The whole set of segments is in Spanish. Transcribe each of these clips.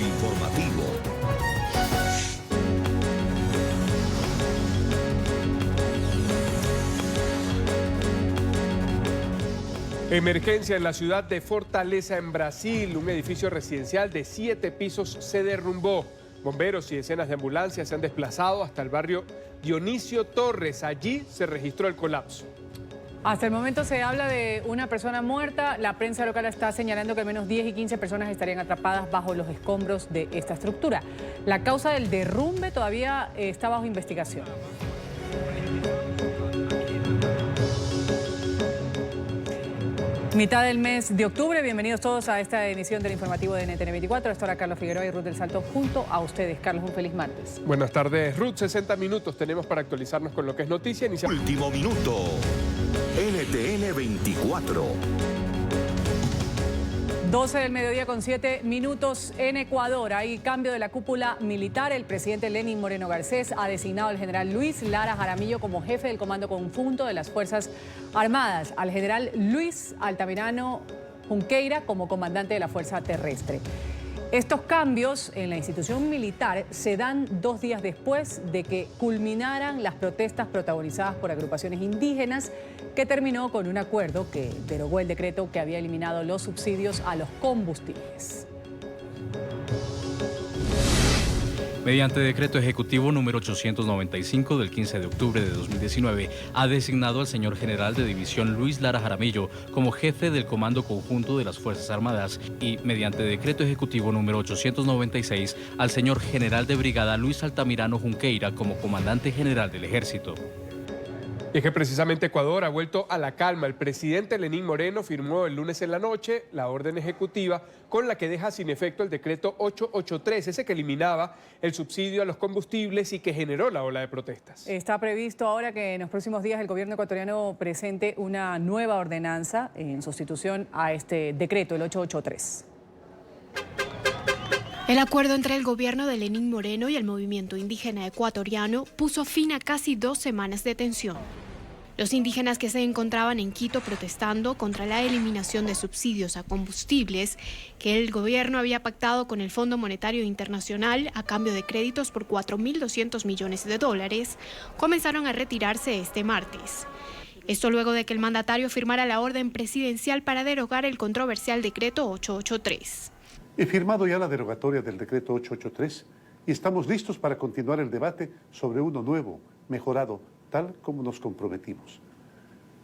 informativo. Emergencia en la ciudad de Fortaleza, en Brasil. Un edificio residencial de 7 pisos se derrumbó. Bomberos y decenas de ambulancias se han desplazado hasta el barrio Dionisio Torres. Allí se registró el colapso. Hasta el momento se habla de una persona muerta. La prensa local está señalando que al menos 10 y 15 personas estarían atrapadas bajo los escombros de esta estructura. La causa del derrumbe todavía está bajo investigación. Mitad del mes de octubre, bienvenidos todos a esta emisión del informativo de NTN 24. A esta hora Carlos Figueroa y Ruth del Salto junto a ustedes. Carlos, un feliz martes. Buenas tardes, Ruth. 60 minutos tenemos para actualizarnos con lo que es noticia. Último minuto. NTN 24. 12 del mediodía con 7 minutos en Ecuador. Hay cambio de la cúpula militar. El presidente Lenín Moreno Garcés ha designado al general Luis Lara Jaramillo como jefe del Comando Conjunto de las Fuerzas Armadas, al general Luis Altamirano Junqueira como comandante de la Fuerza Terrestre. Estos cambios en la institución militar se dan 2 días después de que culminaran las protestas protagonizadas por agrupaciones indígenas, que terminó con un acuerdo que derogó el decreto que había eliminado los subsidios a los combustibles. Mediante decreto ejecutivo número 895 del 15 de octubre de 2019, ha designado al señor general de división Luis Lara Jaramillo como jefe del Comando Conjunto de las Fuerzas Armadas y, mediante decreto ejecutivo número 896, al señor general de brigada Luis Altamirano Junqueira como comandante general del Ejército. Y es que precisamente Ecuador ha vuelto a la calma. El presidente Lenín Moreno firmó el lunes en la noche la orden ejecutiva con la que deja sin efecto el decreto 883, ese que eliminaba el subsidio a los combustibles y que generó la ola de protestas. Está previsto ahora que en los próximos días el gobierno ecuatoriano presente una nueva ordenanza en sustitución a este decreto, el 883. El acuerdo entre el gobierno de Lenín Moreno y el movimiento indígena ecuatoriano puso fin a casi 2 semanas de tensión. Los indígenas que se encontraban en Quito protestando contra la eliminación de subsidios a combustibles que el gobierno había pactado con el Fondo Monetario Internacional a cambio de créditos por $4.200 millones, comenzaron a retirarse este martes. Esto luego de que el mandatario firmara la orden presidencial para derogar el controversial decreto 883. He firmado ya la derogatoria del decreto 883 y estamos listos para continuar el debate sobre uno nuevo, mejorado, tal como nos comprometimos.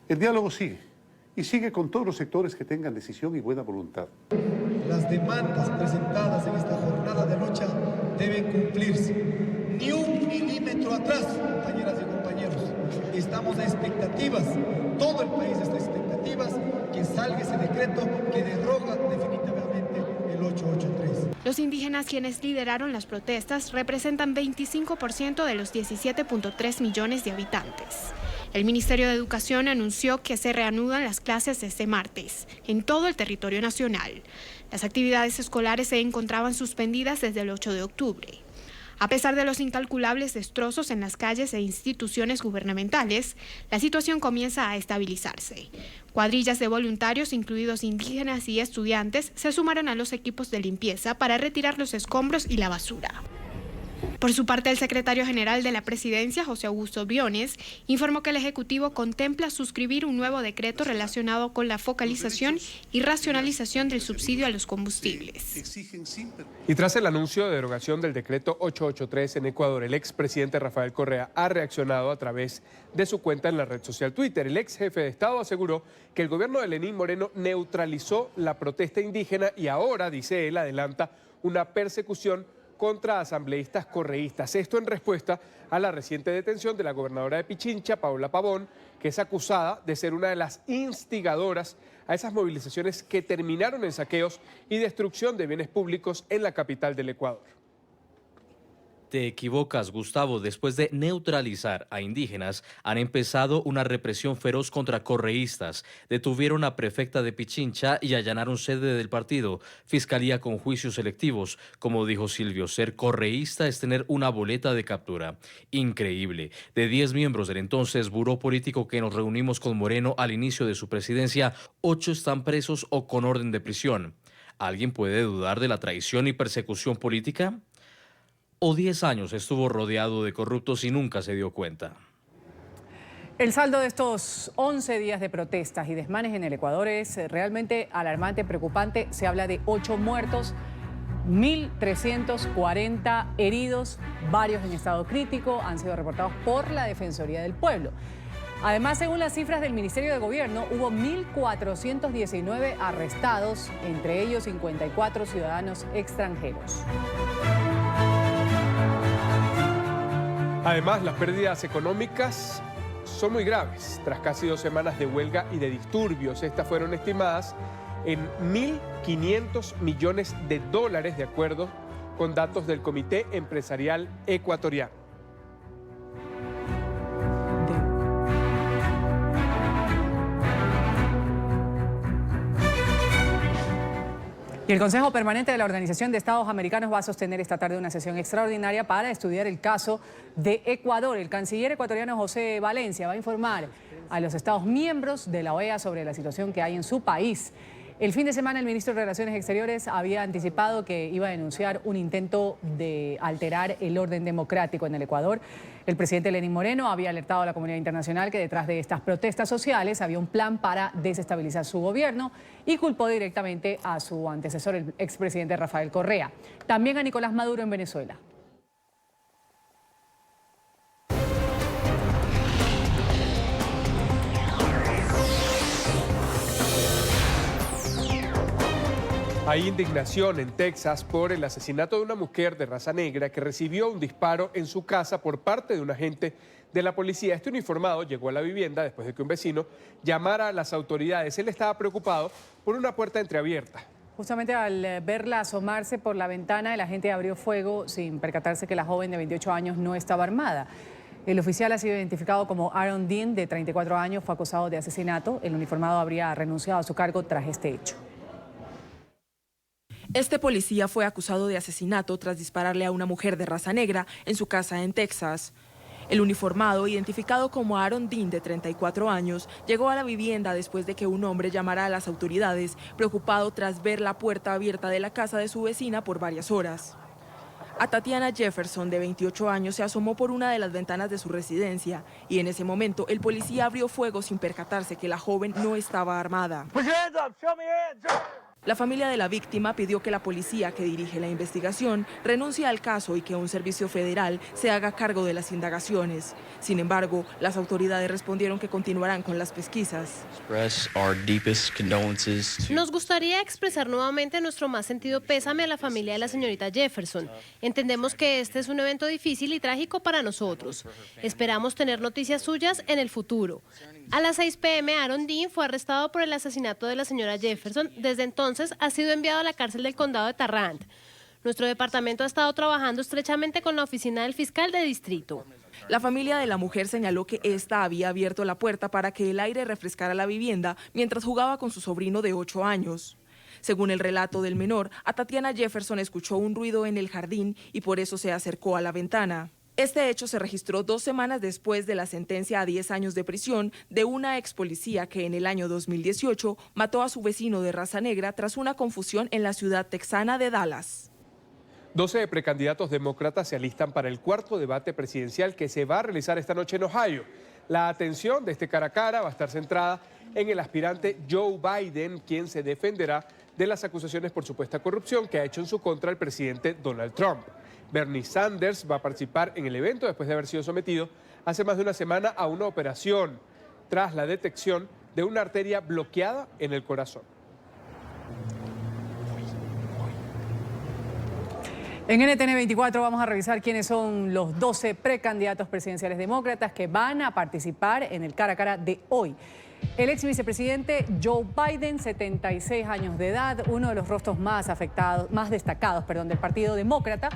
El diálogo sigue, y sigue con todos los sectores que tengan decisión y buena voluntad. Las demandas presentadas en esta jornada de lucha deben cumplirse. Ni un milímetro atrás, compañeras y compañeros. Estamos a expectativas, todo el país está a expectativas, que salga ese decreto que deroga definitivamente el 883. Los indígenas, quienes lideraron las protestas, representan 25% de los 17.3 millones de habitantes. El Ministerio de Educación anunció que se reanudan las clases este martes en todo el territorio nacional. Las actividades escolares se encontraban suspendidas desde el 8 de octubre. A pesar de los incalculables destrozos en las calles e instituciones gubernamentales, la situación comienza a estabilizarse. Cuadrillas de voluntarios, incluidos indígenas y estudiantes, se sumaron a los equipos de limpieza para retirar los escombros y la basura. Por su parte, el secretario general de la Presidencia, José Augusto Briones, informó que el Ejecutivo contempla suscribir un nuevo decreto relacionado con la focalización y racionalización del subsidio a los combustibles. Y tras el anuncio de derogación del decreto 883 en Ecuador, el expresidente Rafael Correa ha reaccionado a través de su cuenta en la red social Twitter. El ex jefe de Estado aseguró que el gobierno de Lenín Moreno neutralizó la protesta indígena y ahora, dice él, adelanta una persecución contra asambleístas correístas. Esto en respuesta a la reciente detención de la gobernadora de Pichincha, Paula Pavón, que es acusada de ser una de las instigadoras a esas movilizaciones que terminaron en saqueos y destrucción de bienes públicos en la capital del Ecuador. Te equivocas, Gustavo. Después de neutralizar a indígenas, han empezado una represión feroz contra correístas. Detuvieron a prefecta de Pichincha y allanaron sede del partido. Fiscalía con juicios selectivos. Como dijo Silvio, ser correísta es tener una boleta de captura. Increíble. De 10 miembros del entonces buró político que nos reunimos con Moreno al inicio de su presidencia, 8 están presos o con orden de prisión. ¿Alguien puede dudar de la traición y persecución política? ¿O 10 años estuvo rodeado de corruptos y nunca se dio cuenta? El saldo de estos 11 días de protestas y desmanes en el Ecuador es realmente alarmante, preocupante. Se habla de 8 muertos, 1.340 heridos, varios en estado crítico, han sido reportados por la Defensoría del Pueblo. Además, según las cifras del Ministerio de Gobierno, hubo 1.419 arrestados, entre ellos 54 ciudadanos extranjeros. Además, las pérdidas económicas son muy graves. Tras casi 2 semanas de huelga y de disturbios, estas fueron estimadas en 1.500 millones de dólares, de acuerdo con datos del Comité Empresarial Ecuatoriano. Y el Consejo Permanente de la Organización de Estados Americanos va a sostener esta tarde una sesión extraordinaria para estudiar el caso de Ecuador. El canciller ecuatoriano José Valencia va a informar a los Estados miembros de la OEA sobre la situación que hay en su país. El fin de semana el ministro de Relaciones Exteriores había anticipado que iba a denunciar un intento de alterar el orden democrático en el Ecuador. El presidente Lenín Moreno había alertado a la comunidad internacional que detrás de estas protestas sociales había un plan para desestabilizar su gobierno y culpó directamente a su antecesor, el expresidente Rafael Correa. También a Nicolás Maduro en Venezuela. Hay indignación en Texas por el asesinato de una mujer de raza negra que recibió un disparo en su casa por parte de un agente de la policía. Este uniformado llegó a la vivienda después de que un vecino llamara a las autoridades. Él estaba preocupado por una puerta entreabierta. Justamente al verla asomarse por la ventana, el agente abrió fuego sin percatarse que la joven de 28 años no estaba armada. El oficial ha sido identificado como Aaron Dean, de 34 años, fue acusado de asesinato. El uniformado habría renunciado a su cargo tras este hecho. Este policía fue acusado de asesinato tras dispararle a una mujer de raza negra en su casa en Texas. El uniformado, identificado como Aaron Dean, de 34 años, llegó a la vivienda después de que un hombre llamara a las autoridades, preocupado tras ver la puerta abierta de la casa de su vecina por varias horas. A Tatiana Jefferson, de 28 años, se asomó por una de las ventanas de su residencia y en ese momento el policía abrió fuego sin percatarse que la joven no estaba armada. La familia de la víctima pidió que la policía que dirige la investigación renuncie al caso y que un servicio federal se haga cargo de las indagaciones. Sin embargo, las autoridades respondieron que continuarán con las pesquisas. Nos gustaría expresar nuevamente nuestro más sentido pésame a la familia de la señorita Jefferson. Entendemos que este es un evento difícil y trágico para nosotros. Esperamos tener noticias suyas en el futuro. A las 6 p.m. Aaron Dean fue arrestado por el asesinato de la señora Jefferson. Desde entonces ha sido enviado a la cárcel del condado de Tarrant. Nuestro departamento ha estado trabajando estrechamente con la oficina del fiscal de distrito. La familia de la mujer señaló que ésta había abierto la puerta para que el aire refrescara la vivienda mientras jugaba con su sobrino de 8 años. Según el relato del menor, a Tatiana Jefferson escuchó un ruido en el jardín y por eso se acercó a la ventana. Este hecho se registró 2 semanas después de la sentencia a 10 años de prisión de una ex policía que en el año 2018 mató a su vecino de raza negra tras una confusión en la ciudad texana de Dallas. 12 precandidatos demócratas se alistan para el 4º debate presidencial que se va a realizar esta noche en Ohio. La atención de este cara a cara va a estar centrada en el aspirante Joe Biden, quien se defenderá de las acusaciones por supuesta corrupción que ha hecho en su contra el presidente Donald Trump. Bernie Sanders va a participar en el evento después de haber sido sometido hace más de una semana a una operación tras la detección de una arteria bloqueada en el corazón. En NTN 24 vamos a revisar quiénes son los 12 precandidatos presidenciales demócratas que van a participar en el cara a cara de hoy. El ex vicepresidente Joe Biden, 76 años de edad, uno de los rostros más destacados del Partido Demócrata.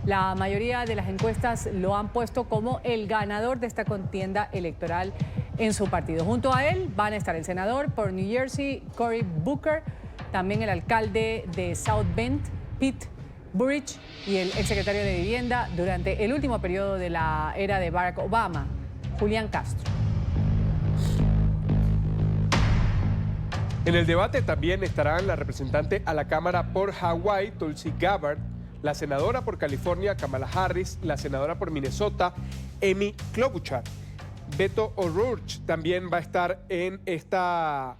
La mayoría de las encuestas lo han puesto como el ganador de esta contienda electoral en su partido. Junto a él van a estar el senador por New Jersey, Cory Booker, también el alcalde de South Bend, Pete Buttigieg, y el exsecretario de Vivienda durante el último periodo de la era de Barack Obama, Julián Castro. En el debate también estarán la representante a la Cámara por Hawái, Tulsi Gabbard, la senadora por California, Kamala Harris, la senadora por Minnesota, Amy Klobuchar. Beto O'Rourke también va a estar en esta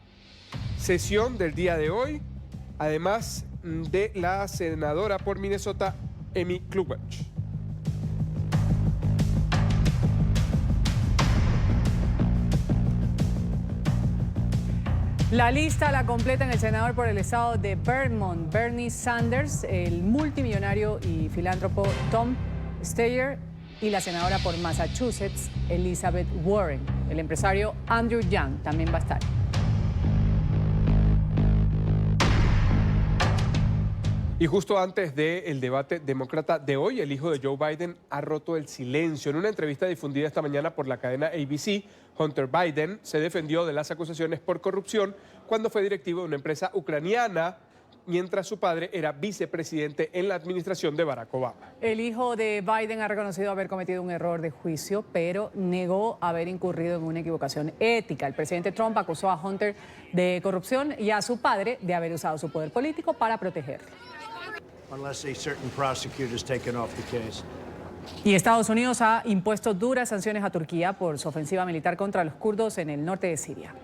sesión del día de hoy, además de la senadora por Minnesota, Amy Klobuchar. La lista la completan el senador por el estado de Vermont, Bernie Sanders, el multimillonario y filántropo Tom Steyer, y la senadora por Massachusetts, Elizabeth Warren. El empresario Andrew Yang también va a estar. Y justo antes del debate demócrata de hoy, el hijo de Joe Biden ha roto el silencio. En una entrevista difundida esta mañana por la cadena ABC, Hunter Biden se defendió de las acusaciones por corrupción cuando fue directivo de una empresa ucraniana, mientras su padre era vicepresidente en la administración de Barack Obama. El hijo de Biden ha reconocido haber cometido un error de juicio, pero negó haber incurrido en una equivocación ética. El presidente Trump acusó a Hunter de corrupción y a su padre de haber usado su poder político para protegerlo. Y Estados Unidos ha impuesto duras sanciones a Turquía por su ofensiva militar contra los kurdos en el norte de Siria.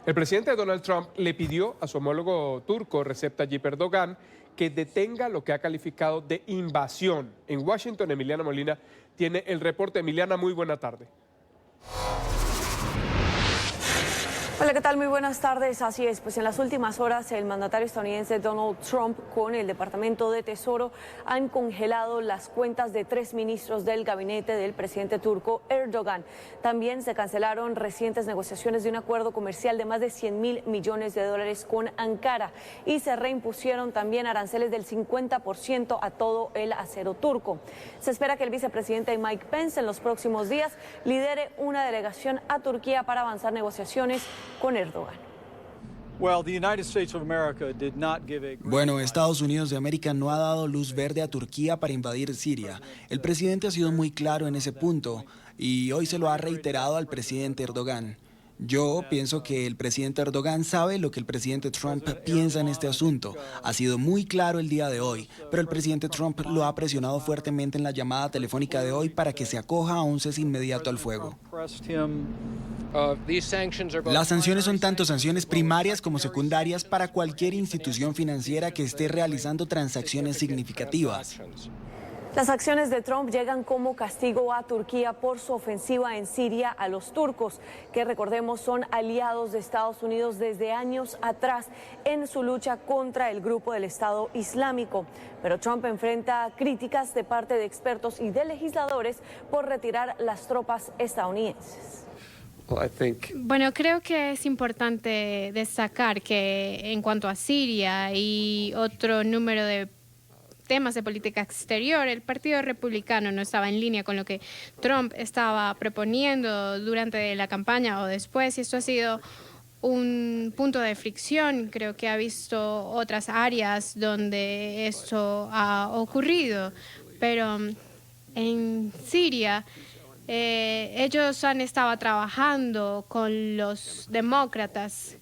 El presidente Donald Trump le pidió a su homólogo turco, Recep Tayyip Erdogan, que detenga lo que ha calificado de invasión. En Washington, Emiliana Molina tiene el reporte. Emiliana, muy buena tarde. Hola, ¿qué tal? Muy buenas tardes. Así es, pues en las últimas horas el mandatario estadounidense Donald Trump con el Departamento de Tesoro han congelado las cuentas de 3 ministros del gabinete del presidente turco Erdogan. También se cancelaron recientes negociaciones de un acuerdo comercial de más de $100.000 millones con Ankara y se reimpusieron también aranceles del 50% a todo el acero turco. Se espera que el vicepresidente Mike Pence en los próximos días lidere una delegación a Turquía para avanzar negociaciones con Erdogan. Bueno, Estados Unidos de América no ha dado luz verde a Turquía para invadir Siria. El presidente ha sido muy claro en ese punto y hoy se lo ha reiterado al presidente Erdogan. Yo pienso que el presidente Erdogan sabe lo que el presidente Trump piensa en este asunto. Ha sido muy claro el día de hoy, pero el presidente Trump lo ha presionado fuertemente en la llamada telefónica de hoy para que se acoja a un cese inmediato al fuego. Las sanciones son tanto sanciones primarias como secundarias para cualquier institución financiera que esté realizando transacciones significativas. Las acciones de Trump llegan como castigo a Turquía por su ofensiva en Siria a los turcos, que recordemos son aliados de Estados Unidos desde años atrás en su lucha contra el grupo del Estado Islámico. Pero Trump enfrenta críticas de parte de expertos y de legisladores por retirar las tropas estadounidenses. Bueno, creo que es importante destacar que en cuanto a Siria y otro número de temas de política exterior, el Partido Republicano no estaba en línea con lo que Trump estaba proponiendo durante la campaña o después, y esto ha sido un punto de fricción. Creo que ha visto otras áreas donde esto ha ocurrido, pero en Siria ellos han estado trabajando con los demócratas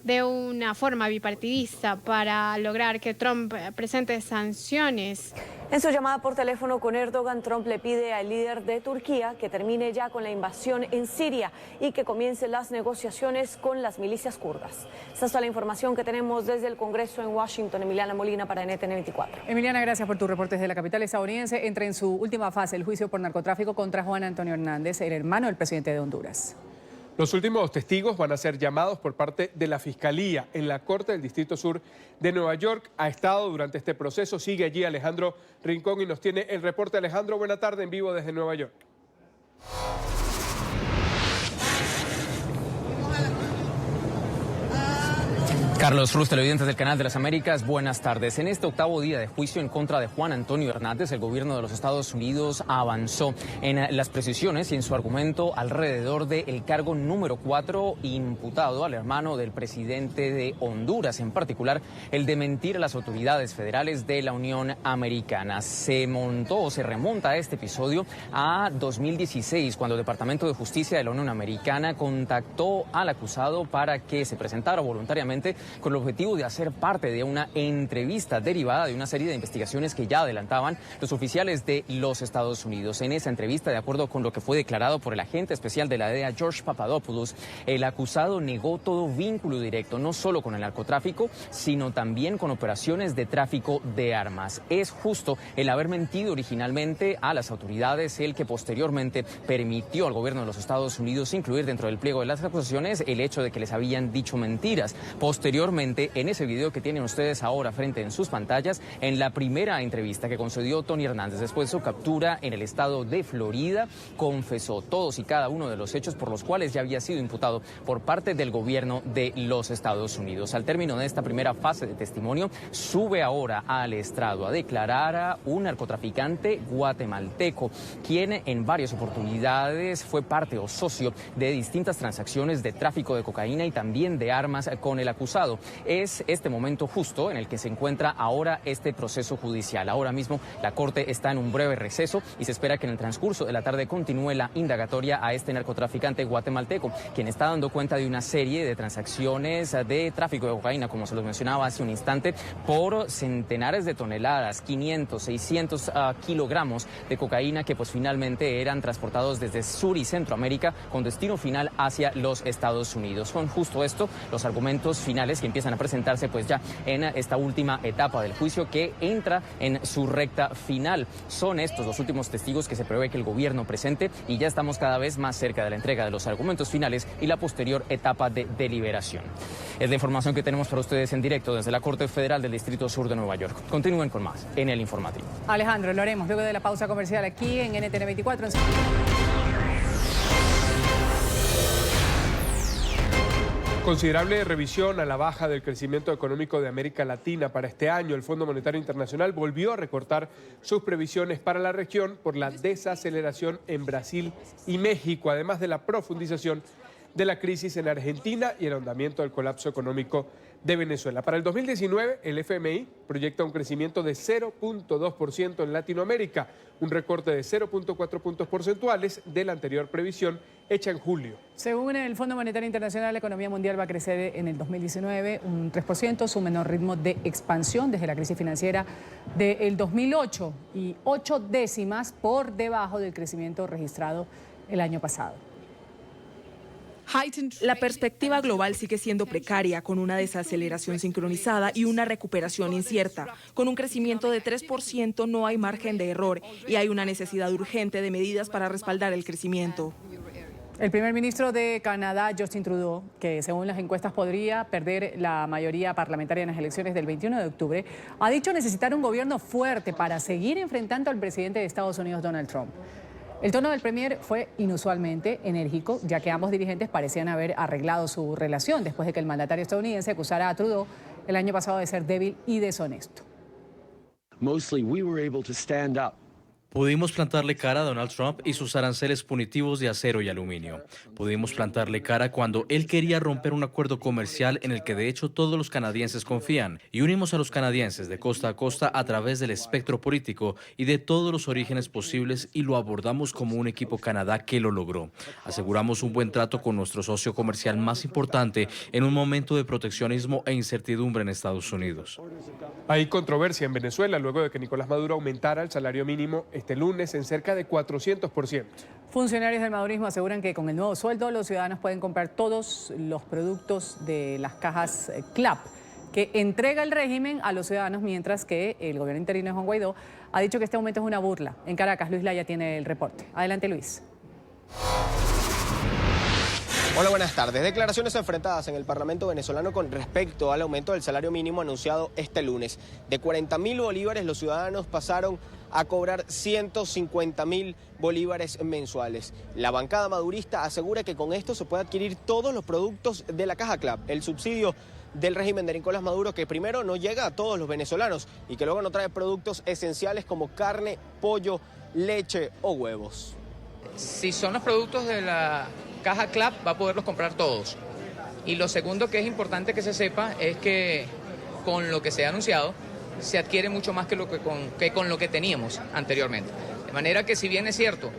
de una forma bipartidista para lograr que Trump presente sanciones. En su llamada por teléfono con Erdogan, Trump le pide al líder de Turquía que termine ya con la invasión en Siria y que comience las negociaciones con las milicias kurdas. Esta es toda la información que tenemos desde el Congreso en Washington. Emiliana Molina para NTN 24. Emiliana, gracias por tus reportes de la capital estadounidense. Entra en su última fase el juicio por narcotráfico contra Juan Antonio Hernández, el hermano del presidente de Honduras. Los últimos testigos van a ser llamados por parte de la Fiscalía en la Corte del Distrito Sur de Nueva York. Ha estado durante este proceso. Sigue allí Alejandro Rincón y nos tiene el reporte. Alejandro, buena tarde en vivo desde Nueva York. Carlos Cruz, televidentes del Canal de las Américas, buenas tardes. En este octavo día de juicio en contra de Juan Antonio Hernández, el gobierno de los Estados Unidos avanzó en las precisiones y en su argumento alrededor del cargo número 4 imputado al hermano del presidente de Honduras, en particular el de mentir a las autoridades federales de la Unión Americana. Se remonta a este episodio a 2016, cuando el Departamento de Justicia de la Unión Americana contactó al acusado para que se presentara voluntariamente con el objetivo de hacer parte de una entrevista derivada de una serie de investigaciones que ya adelantaban los oficiales de los Estados Unidos. En esa entrevista, de acuerdo con lo que fue declarado por el agente especial de la DEA, George Papadopoulos, el acusado negó todo vínculo directo, no solo con el narcotráfico, sino también con operaciones de tráfico de armas. Es justo el haber mentido originalmente a las autoridades el que posteriormente permitió al gobierno de los Estados Unidos incluir dentro del pliego de las acusaciones el hecho de que les habían dicho mentiras. Posteriormente, en ese video que tienen ustedes ahora frente en sus pantallas, en la primera entrevista que concedió Tony Hernández después de su captura en el estado de Florida, confesó todos y cada uno de los hechos por los cuales ya había sido imputado por parte del gobierno de los Estados Unidos. Al término de esta primera fase de testimonio, sube ahora al estrado a declarar a un narcotraficante guatemalteco, quien en varias oportunidades fue parte o socio de distintas transacciones de tráfico de cocaína y también de armas con el acusado. Es este momento justo en el que se encuentra ahora este proceso judicial. Ahora mismo la Corte está en un breve receso y se espera que en el transcurso de la tarde continúe la indagatoria a este narcotraficante guatemalteco, quien está dando cuenta de una serie de transacciones de tráfico de cocaína, como se los mencionaba hace un instante, por centenares de toneladas, 500, 600 kilogramos de cocaína que pues finalmente eran transportados desde Sur y Centroamérica con destino final hacia los Estados Unidos. Son justo esto los argumentos finales que empiezan a presentarse pues ya en esta última etapa del juicio que entra en su recta final. Son estos los últimos testigos que se prevé que el gobierno presente y ya estamos cada vez más cerca de la entrega de los argumentos finales y la posterior etapa de deliberación. Es la información que tenemos para ustedes en directo desde la Corte Federal del Distrito Sur de Nueva York. Continúen con más en el informativo. Alejandro, lo haremos luego de la pausa comercial aquí en NTN 24. Considerable revisión a la baja del crecimiento económico de América Latina para este año. El Fondo Monetario Internacional volvió a recortar sus previsiones para la región por la desaceleración en Brasil y México, además de la profundización de la crisis en Argentina y el ahondamiento del colapso económico de Venezuela. Para el 2019, el FMI proyecta un crecimiento de 0.2% en Latinoamérica, un recorte de 0.4 puntos porcentuales de la anterior previsión hecha en julio. Según el Fondo Monetario Internacional, la economía mundial va a crecer en el 2019 un 3%, su menor ritmo de expansión desde la crisis financiera del 2008 y 8 décimas por debajo del crecimiento registrado el año pasado. La perspectiva global sigue siendo precaria, con una desaceleración sincronizada y una recuperación incierta. Con un crecimiento de 3% no hay margen de error y hay una necesidad urgente de medidas para respaldar el crecimiento. El primer ministro de Canadá, Justin Trudeau, que según las encuestas podría perder la mayoría parlamentaria en las elecciones del 21 de octubre, ha dicho necesitar un gobierno fuerte para seguir enfrentando al presidente de Estados Unidos, Donald Trump. El tono del premier fue inusualmente enérgico, ya que ambos dirigentes parecían haber arreglado su relación después de que el mandatario estadounidense acusara a Trudeau el año pasado de ser débil y deshonesto. Pudimos plantarle cara a Donald Trump y sus aranceles punitivos de acero y aluminio. Pudimos plantarle cara cuando él quería romper un acuerdo comercial en el que de hecho todos los canadienses confían. Y unimos a los canadienses de costa a costa a través del espectro político y de todos los orígenes posibles y lo abordamos como un equipo Canadá que lo logró. Aseguramos un buen trato con nuestro socio comercial más importante en un momento de proteccionismo e incertidumbre en Estados Unidos. Hay controversia en Venezuela luego de que Nicolás Maduro aumentara el salario mínimo este lunes en cerca de 400%. Funcionarios del madurismo aseguran que con el nuevo sueldo los ciudadanos pueden comprar todos los productos de las cajas CLAP que entrega el régimen a los ciudadanos, mientras que el gobierno interino de Juan Guaidó ha dicho que este aumento es una burla. En Caracas, Luis Laya tiene el reporte. Adelante, Luis. Hola, buenas tardes. Declaraciones enfrentadas en el Parlamento venezolano con respecto al aumento del salario mínimo anunciado este lunes. De 40.000 bolívares, los ciudadanos pasaron a cobrar 150.000 bolívares mensuales. La bancada madurista asegura que con esto se puede adquirir todos los productos de la Caja CLAP, el subsidio del régimen de Nicolás Maduro, que primero no llega a todos los venezolanos y que luego no trae productos esenciales como carne, pollo, leche o huevos. Si son los productos de la Caja CLAP, va a poderlos comprar todos. Y lo segundo que es importante que se sepa es que con lo que se ha anunciado se adquiere mucho más que con lo que teníamos anteriormente. De manera que si bien es cierto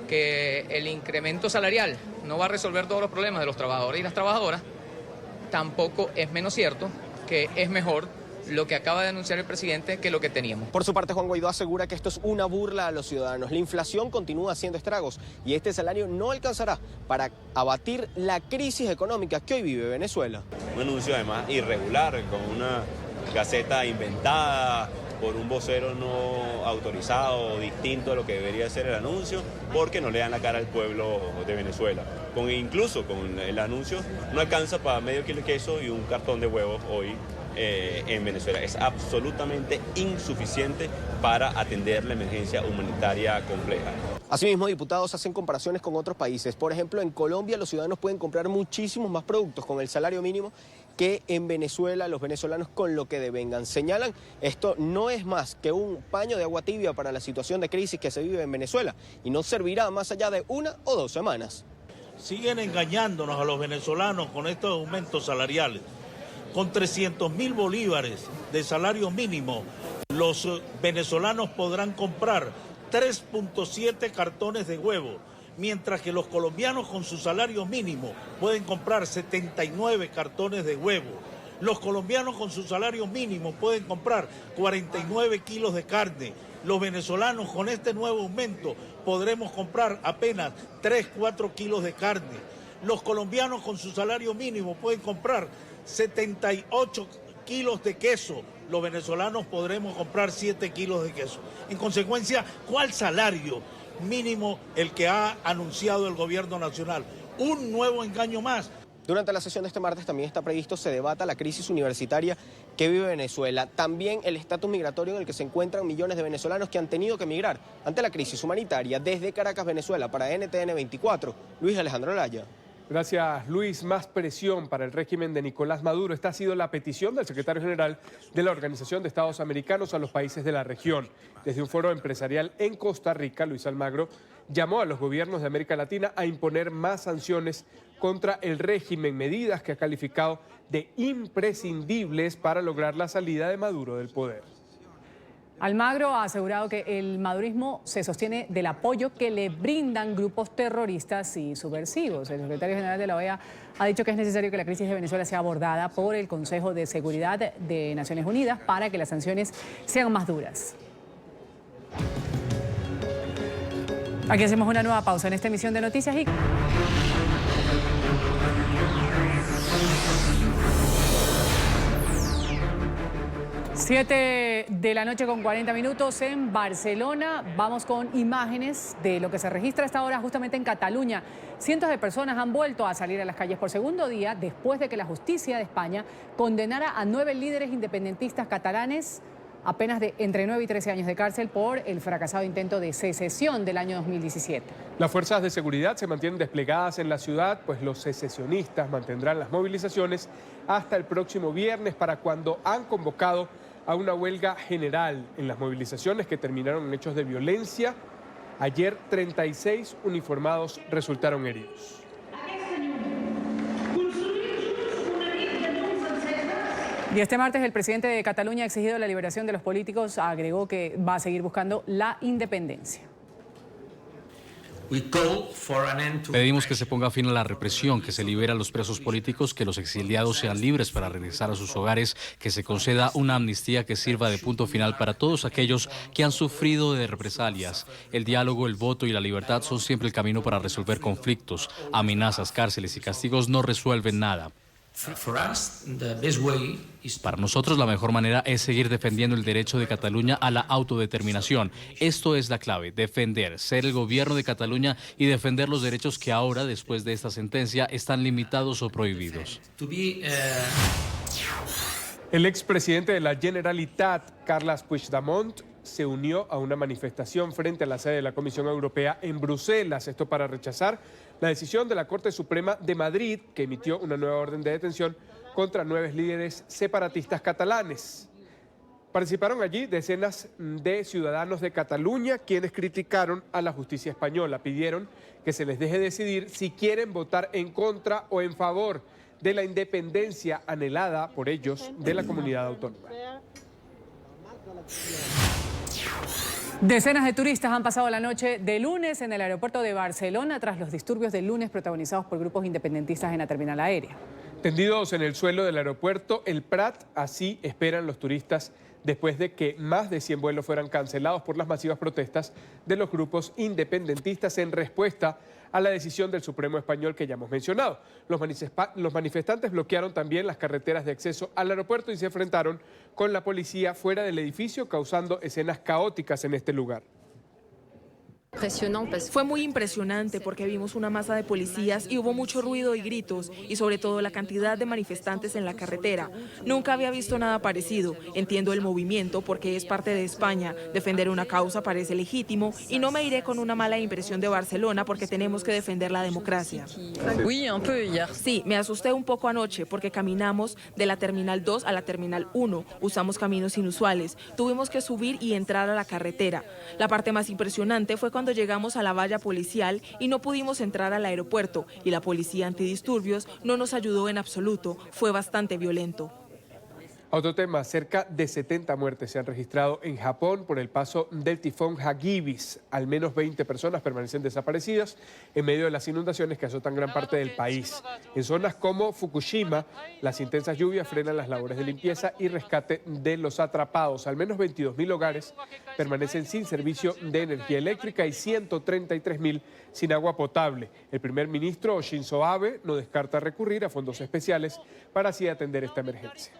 que el incremento salarial no va a resolver todos los problemas de los trabajadores y las trabajadoras, tampoco es menos cierto que es mejor lo que acaba de anunciar el presidente que lo que teníamos. Por su parte, Juan Guaidó asegura que esto es una burla a los ciudadanos. La inflación continúa haciendo estragos y este salario no alcanzará para abatir la crisis económica que hoy vive Venezuela. Un anuncio además irregular, con una gaceta inventada por un vocero no autorizado, distinto a lo que debería ser el anuncio, porque no le dan la cara al pueblo de Venezuela. Incluso con el anuncio no alcanza para medio kilo de queso y un cartón de huevos hoy en Venezuela. Es absolutamente insuficiente para atender la emergencia humanitaria compleja. Asimismo, diputados hacen comparaciones con otros países. Por ejemplo, en Colombia los ciudadanos pueden comprar muchísimos más productos con el salario mínimo que en Venezuela los venezolanos con lo que devengan. Señalan, esto no es más que un paño de agua tibia para la situación de crisis que se vive en Venezuela y no servirá más allá de 1 o 2 semanas. Siguen engañándonos a los venezolanos con estos aumentos salariales. Con 300.000 bolívares de salario mínimo, los venezolanos podrán comprar 3.7 cartones de huevo, mientras que los colombianos con su salario mínimo pueden comprar 79 cartones de huevo. Los colombianos con su salario mínimo pueden comprar 49 kilos de carne. Los venezolanos con este nuevo aumento podremos comprar apenas 3-4 kilos de carne. Los colombianos con su salario mínimo pueden comprar 78 kilos de queso. Los venezolanos podremos comprar 7 kilos de queso. En consecuencia, ¿cuál salario mínimo el que ha anunciado el gobierno nacional? Un nuevo engaño más. Durante la sesión de este martes también está previsto se debata la crisis universitaria que vive Venezuela. También el estatus migratorio en el que se encuentran millones de venezolanos que han tenido que emigrar ante la crisis humanitaria. Desde Caracas, Venezuela, para NTN 24, Luis Alejandro Laya. Gracias, Luis. Más presión para el régimen de Nicolás Maduro. Esta ha sido la petición del secretario general de la Organización de Estados Americanos a los países de la región. Desde un foro empresarial en Costa Rica, Luis Almagro llamó a los gobiernos de América Latina a imponer más sanciones contra el régimen, medidas que ha calificado de imprescindibles para lograr la salida de Maduro del poder. Almagro ha asegurado que el madurismo se sostiene del apoyo que le brindan grupos terroristas y subversivos. El secretario general de la OEA ha dicho que es necesario que la crisis de Venezuela sea abordada por el Consejo de Seguridad de Naciones Unidas para que las sanciones sean más duras. Aquí hacemos una nueva pausa en esta emisión de Noticias y... Siete de la noche con 40 minutos en Barcelona. Vamos con imágenes de lo que se registra a esta hora justamente en Cataluña. Cientos de personas han vuelto a salir a las calles por segundo día después de que la justicia de España condenara a 9 líderes independentistas catalanes a penas de entre 9 y 13 años de cárcel por el fracasado intento de secesión del año 2017. Las fuerzas de seguridad se mantienen desplegadas en la ciudad, pues los secesionistas mantendrán las movilizaciones hasta el próximo viernes, para cuando han convocado a una huelga general. En las movilizaciones que terminaron en hechos de violencia, ayer 36 uniformados resultaron heridos. Y este martes el presidente de Cataluña ha exigido la liberación de los políticos. Agregó que va a seguir buscando la independencia. Pedimos que se ponga fin a la represión, que se libere a los presos políticos, que los exiliados sean libres para regresar a sus hogares, que se conceda una amnistía que sirva de punto final para todos aquellos que han sufrido de represalias. El diálogo, el voto y la libertad son siempre el camino para resolver conflictos. Amenazas, cárceles y castigos no resuelven nada. Para nosotros la mejor manera es seguir defendiendo el derecho de Cataluña a la autodeterminación. Esto es la clave, defender, ser el gobierno de Cataluña y defender los derechos que ahora, después de esta sentencia, están limitados o prohibidos. El expresidente de la Generalitat, Carles Puigdemont, se unió a una manifestación frente a la sede de la Comisión Europea en Bruselas. Esto para rechazar la decisión de la Corte Suprema de Madrid, que emitió una nueva orden de detención contra 9 líderes separatistas catalanes. Participaron allí decenas de ciudadanos de Cataluña, quienes criticaron a la justicia española. Pidieron que se les deje decidir si quieren votar en contra o en favor de la independencia anhelada por ellos de la comunidad autónoma. Decenas de turistas han pasado la noche de lunes en el aeropuerto de Barcelona tras los disturbios del lunes protagonizados por grupos independentistas en la terminal aérea. Tendidos en el suelo del aeropuerto El Prat, así esperan los turistas después de que más de 100 vuelos fueran cancelados por las masivas protestas de los grupos independentistas en respuesta a la decisión del Supremo Español que ya hemos mencionado. Los manifestantes bloquearon también las carreteras de acceso al aeropuerto y se enfrentaron con la policía fuera del edificio, causando escenas caóticas en este lugar. Fue muy impresionante porque vimos una masa de policías y hubo mucho ruido y gritos y sobre todo la cantidad de manifestantes en la carretera. Nunca había visto nada parecido. Entiendo el movimiento porque es parte de España. Defender una causa parece legítimo y no me iré con una mala impresión de Barcelona porque tenemos que defender la democracia. Sí, me asusté un poco anoche porque caminamos de la Terminal 2 a la Terminal 1. Usamos caminos inusuales. Tuvimos que subir y entrar a la carretera. La parte más impresionante fue cuando llegamos a la valla policial y no pudimos entrar al aeropuerto y la policía antidisturbios no nos ayudó en absoluto, fue bastante violento. Otro tema, cerca de 70 muertes se han registrado en Japón por el paso del tifón Hagibis. Al menos 20 personas permanecen desaparecidas en medio de las inundaciones que azotan gran parte del país. En zonas como Fukushima, las intensas lluvias frenan las labores de limpieza y rescate de los atrapados. Al menos 22.000 hogares permanecen sin servicio de energía eléctrica y 133.000 sin agua potable. El primer ministro Shinzo Abe no descarta recurrir a fondos especiales para así atender esta emergencia.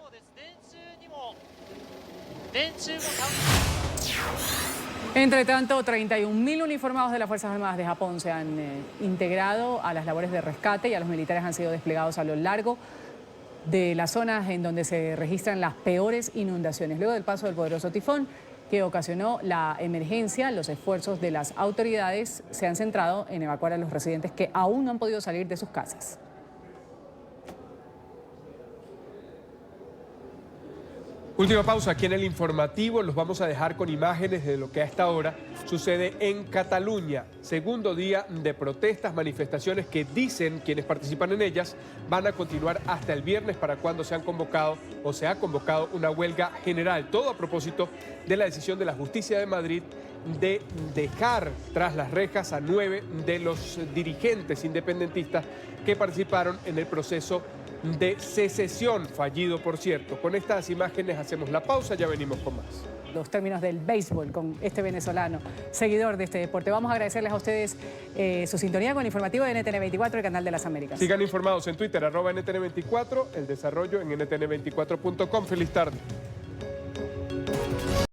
Entre tanto, 31.000 uniformados de las Fuerzas Armadas de Japón se han integrado a las labores de rescate y a los militares han sido desplegados a lo largo de las zonas en donde se registran las peores inundaciones. Luego del paso del poderoso tifón que ocasionó la emergencia, los esfuerzos de las autoridades se han centrado en evacuar a los residentes que aún no han podido salir de sus casas. Última pausa aquí en el informativo, los vamos a dejar con imágenes de lo que a esta hora sucede en Cataluña. Segundo día de protestas, manifestaciones que dicen quienes participan en ellas van a continuar hasta el viernes para cuando se ha convocado una huelga general. Todo a propósito de la decisión de la Justicia de Madrid de dejar tras las rejas a 9 de los dirigentes independentistas que participaron en el proceso de secesión, fallido por cierto. Con estas imágenes hacemos la pausa, ya venimos con más. Los términos del béisbol con este venezolano, seguidor de este deporte. Vamos a agradecerles a ustedes su sintonía con el informativo de NTN 24, el canal de las Américas. Sigan informados en Twitter, @NTN24, el desarrollo en ntn24.com. Feliz tarde.